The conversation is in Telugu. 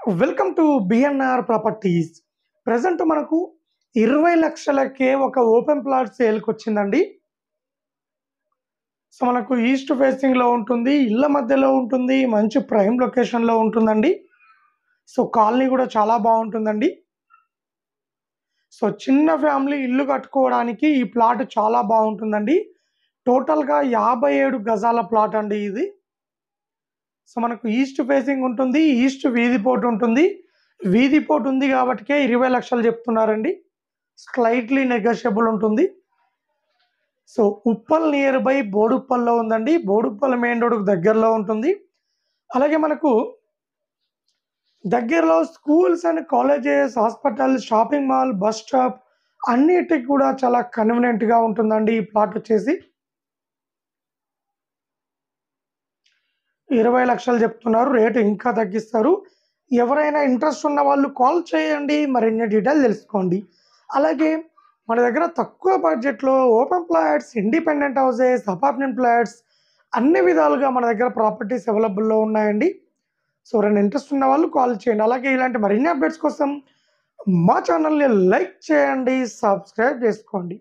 Welcome to BNR properties. Present మనకు 20 లక్షలకే ఒక ఓపెన్ ప్లాట్ సేల్కి వచ్చిందండి. సో మనకు ఈస్ట్ ఫేసింగ్లో ఉంటుంది, ఇళ్ళ మధ్యలో ఉంటుంది, మంచి ప్రైమ్ లొకేషన్లో ఉంటుందండి. సో కాలనీ కూడా చాలా బాగుంటుందండి. సో చిన్న ఫ్యామిలీ ఇల్లు కట్టుకోవడానికి ఈ ప్లాట్ చాలా బాగుంటుందండి. టోటల్గా 57 గజాల ప్లాట్ అండి ఇది. సో మనకు ఈస్ట్ ఫేసింగ్ ఉంటుంది, ఈస్ట్ వీధి పోటు ఉంటుంది. వీధి పోటు ఉంది కాబట్టి 20 లక్షలు చెప్తున్నారండి. స్లైట్లీ నెగోషియబుల్ ఉంటుంది. సో ఉప్పల్ నియర్ బై బోడుప్పల్లో ఉందండి. బోడుప్పల్ మెయిన్ రోడ్కు దగ్గరలో ఉంటుంది. అలాగే మనకు దగ్గరలో schools and colleges, hospital, shopping mall, bus stop అన్నిటికి కూడా చాలా కన్వీనియంట్గా ఉంటుందండి ఈ ప్లాట్ వచ్చేసి. 20 లక్షలు చెప్తున్నారు, రేటు ఇంకా తగ్గిస్తారు. ఎవరైనా ఇంట్రెస్ట్ ఉన్న వాళ్ళు కాల్ చేయండి, మరిన్ని డీటెయిల్ తెలుసుకోండి. అలాగే మన దగ్గర తక్కువ బడ్జెట్లో open plots, independent houses, apartment plots అన్ని విధాలుగా మన దగ్గర ప్రాపర్టీస్ అవైలబుల్లో ఉన్నాయండి. సో ఎవరైనా ఇంట్రెస్ట్ ఉన్న వాళ్ళు కాల్ చేయండి. అలాగే ఇలాంటి మరిన్ని అప్డేట్స్ కోసం మా ఛానల్ని లైక్ చేయండి, సబ్స్క్రైబ్ చేసుకోండి.